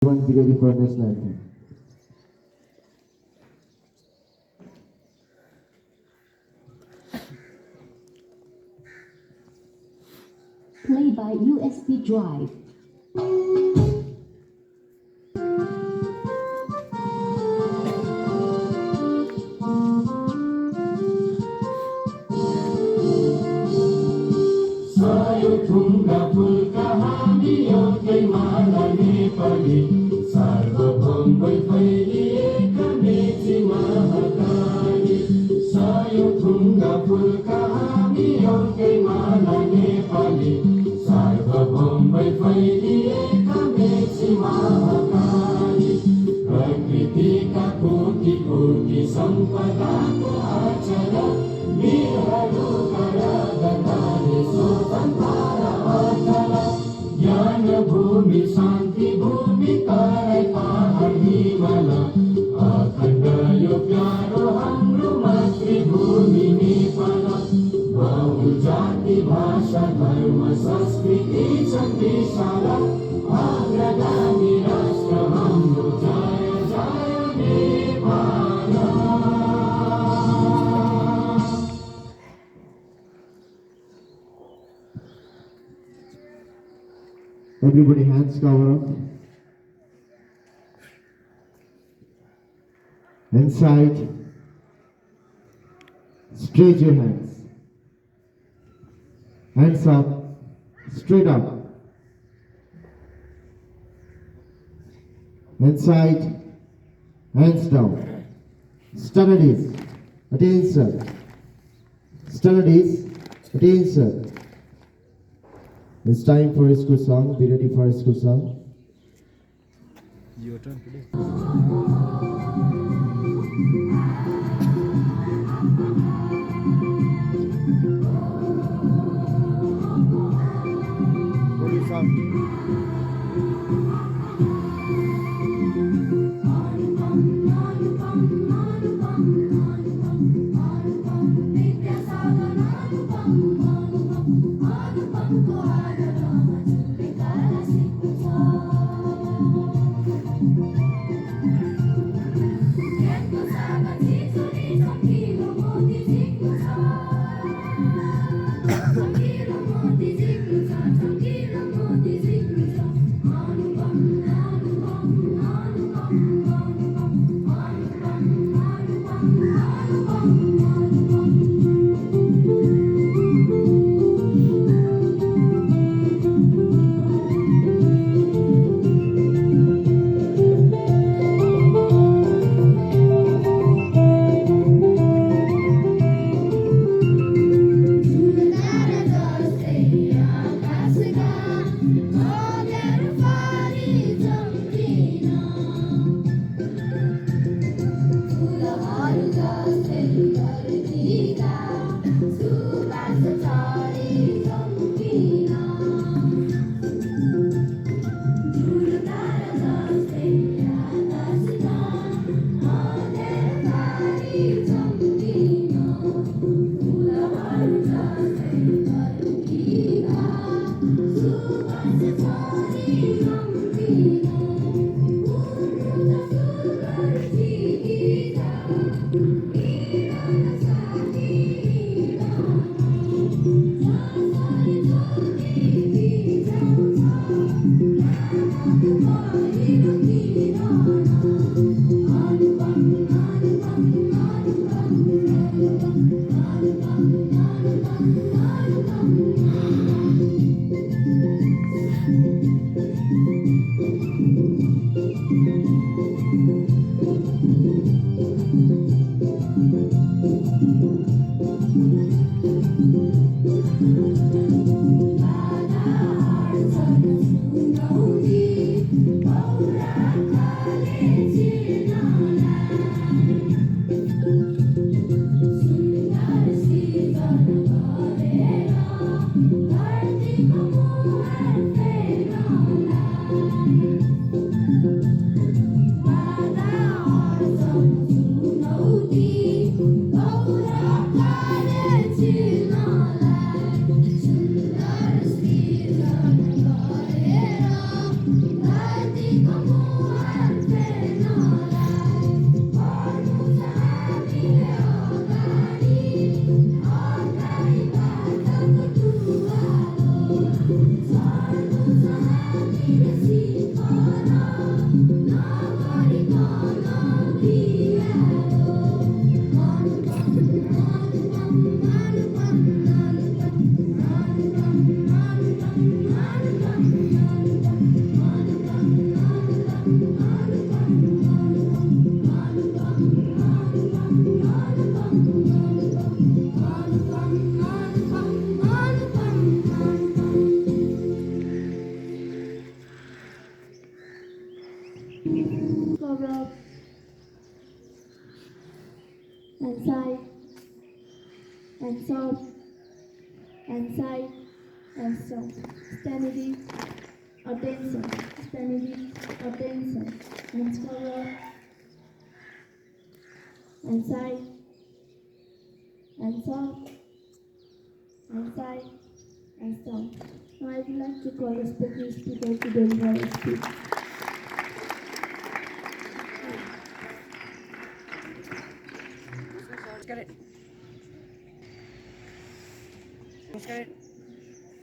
Everyone be ready for national anthem. Play by USB drive. Sayo thunga fulka हामी एउटै माला नेपाली सार्वभौम फैलिएका मेची महाकाली सायो थुङ्गा फुल्का हामी एउटै माला नेपाली सार्वभौम फैलिएका मेची महाकाली प्रकृतिका कोटि कोटि सम्पदाको आचर वीरहरूका रगतले स्वतन्त्र अचल ज्ञान भूमि शान्ति भूमि तराई पहाड हिमाल अखण्ड यो प्यारो हाम्रो मातृभूमि नेपाल बहु जाति भाषा धर्म संस्कृति छन् विशाल अग्रगामी राष्ट्र हाम्रो जय जय Nepal. Everybody hands cover up. Inside. Straight your hands. Hands up. Straight up. Inside. Hands down. Studies. Attention. Studies. Attention. It's time for a school song. Be ready for a school song. Your turn today. What is up? Saga Cover up and side and soft and side and soft. Steady, attention, steady, attention, and cover up and side and soft and side and soft. Now I would like to call respected speaker to deliver a speech.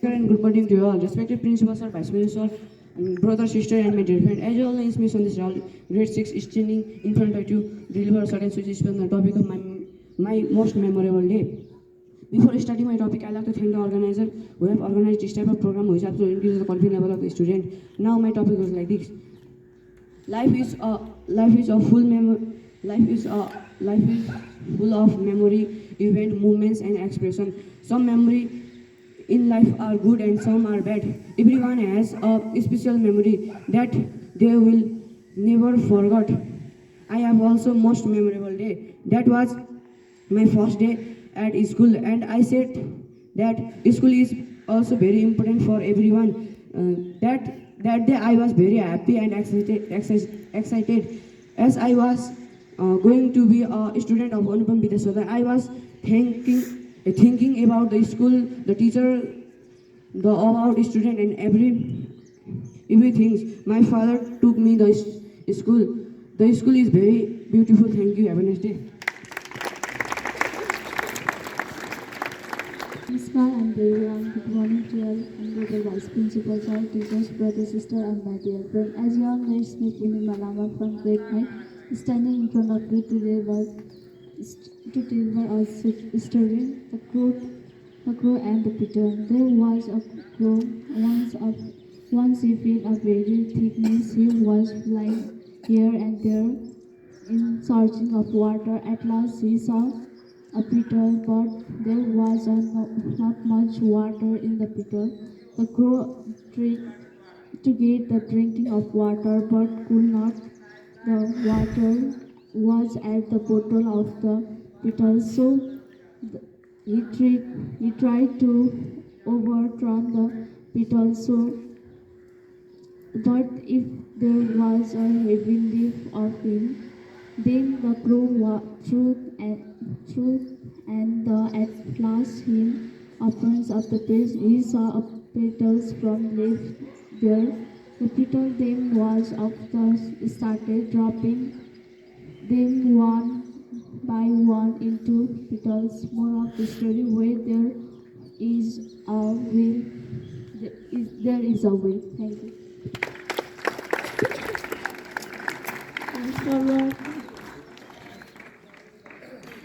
And good morning to you all, respected principal sir, vice principal, and brother, sister, and my dear friend. As you all know, it's me Sandesh Rao, grade 6, standing in front of you, deliver a certain speech on the topic of my most memorable day. Before starting my topic, I'd like to thank the organizer who have organized this type of program, which has to increase the confidence level of the student. Now my topic goes like this: life is full of memory, event, moments, and expression. Some memory in life are good and some are bad. Everyone has a special memory that they will never forget. I have also most memorable day. That was my first day at school, and I said that school is also very important for everyone. That day I was very happy and excited as I was going to be a student of Anupam Vidyasadhar. I was thinking about the school, the teacher, the about student, and everything. My father took me the school. The school is very beautiful. Thank you. Have a nice day. Namaskar and very good morning to all honorable vice principal, sir, teachers, brother, sister, and my dear friend. As you all know, it's me Puni Malama from grade 9, standing in front of you today to deliver our story, the crow and the pigeon. There was a crow once he felt a very thickness. He was flying here and there in searching of water. At last he saw a pitcher, but there was not much water in the pitcher. The crow tried to get the drinking of water, but could not. The water was at the bottom of the pitcher, so he tried to overturn the pitcher. But if there was a heavy lift of him, then the crow and at last him upon of the page he saw a petals from left there. The petal then was of the started dropping them one by one into petals. More of the story: where there is a will, there is a way. Thank you. And forward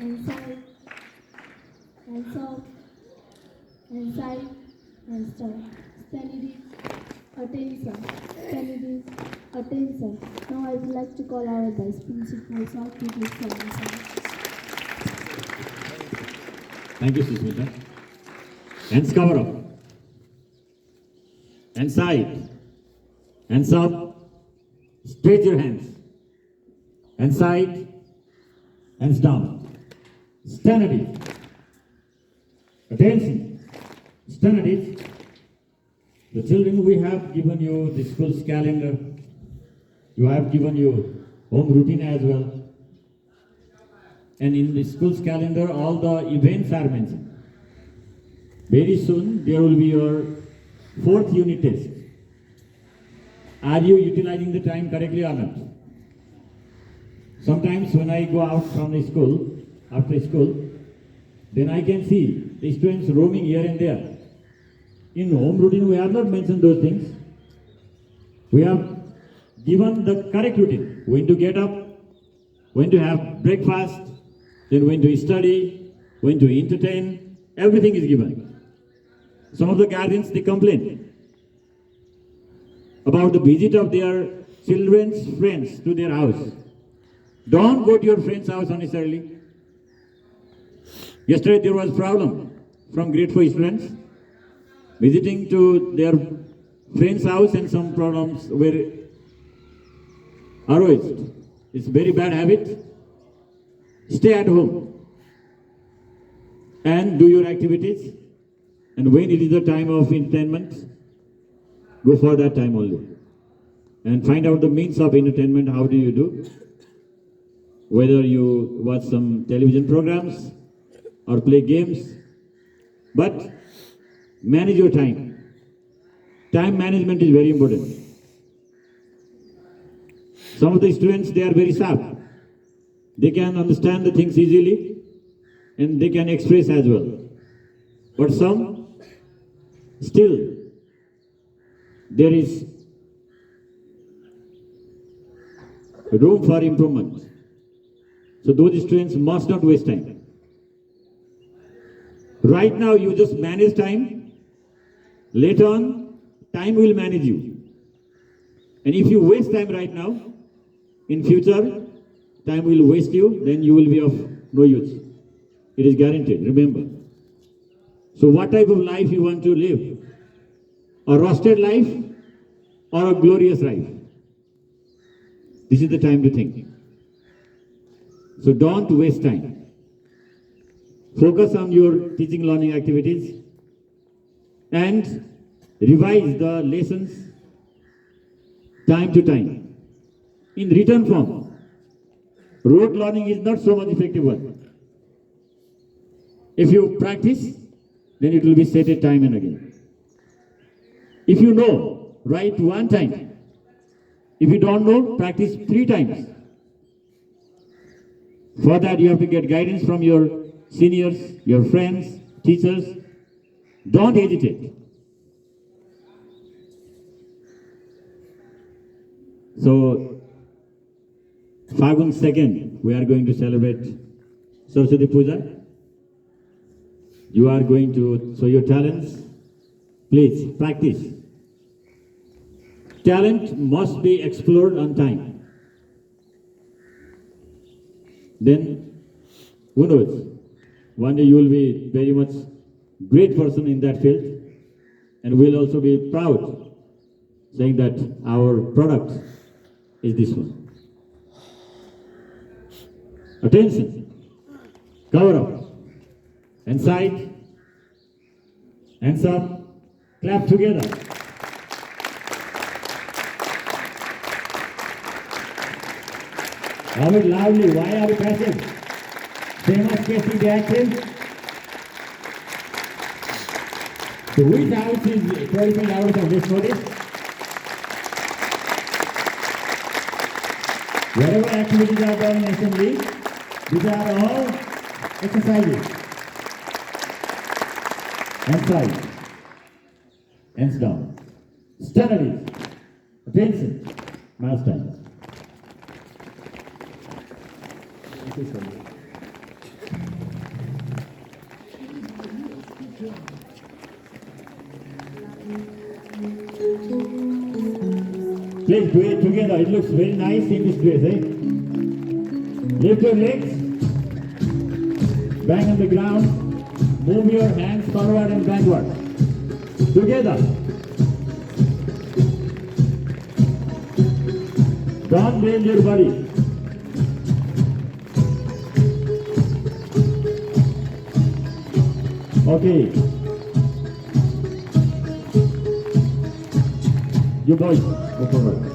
and side and soft and side and stop. Steady, attention, steady, attention. Now I would like to call our vice principal, sir, to give permission. Thank you, Susmita. Hands cover up. And side. Hands up. Straight your hands. And side. Hands down. Stand at it. Attention. Stand at it. The children, we have given you the school's calendar. You have given you home routine as well. And in the school's calendar, all the events are mentioned. Very soon, there will be your 4th unit test. Are you utilizing the time correctly or not? Sometimes when I go out from the school, after school, then I can see the students roaming here and there. In home routine, we have not mentioned those things. We have given the correct routine. When to get up, when to have breakfast, then when to study, when to entertain, everything is given. Some of the guardians, they complain about the visit of their children's friends to their house. Don't go to your friend's house unnecessarily. Yesterday there was a problem from grade 4 students visiting to their friend's house, and some problems were heroist. It's a very bad habit. Stay at home and do your activities. And when it is the time of entertainment, go for that time only. And find out the means of entertainment. How do you do? Whether you watch some television programs or play games. But manage your time. Time management is very important. Some of the students, they are very sharp. They can understand the things easily and they can express as well. But some, still, there is room for improvement. So those students must not waste time. Right now, you just manage time. Later on, time will manage you. And if you waste time right now, in future, time will waste you, then you will be of no use. It is guaranteed, remember. So what type of life you want to live? A roasted life or a glorious life? This is the time to think. So don't waste time. Focus on your teaching learning activities and revise the lessons time to time in written form. Rote learning is not so much effective one. If you practice, then it will be stated time and again. If you know, write one time. If you don't know, practice 3 times. For that, you have to get guidance from your seniors, your friends, teachers. Don't hesitate. So, Fagun 2nd, we are going to celebrate Saraswati Puja. You are going to show your talents. Please, practice. Talent must be explored on time. Then, who knows? One day you will be very much great person in that field and will also be proud saying that our product is this one. Attention. Cover up. And side. Hands up. Clap together. Have it loudly. Why are you passive? Famous Casey the active. So which house is qualified out of this notice? Whatever activities are done in assembly, these are all exercises. Hands side. Hands down. Studies. Attention. Mouse time. Please do it together. It looks very nice in this dress, eh? Lift your legs. Bang on the ground. Move your hands forward and backward. Together. Don't bend your body. Okay. You boys, go forward.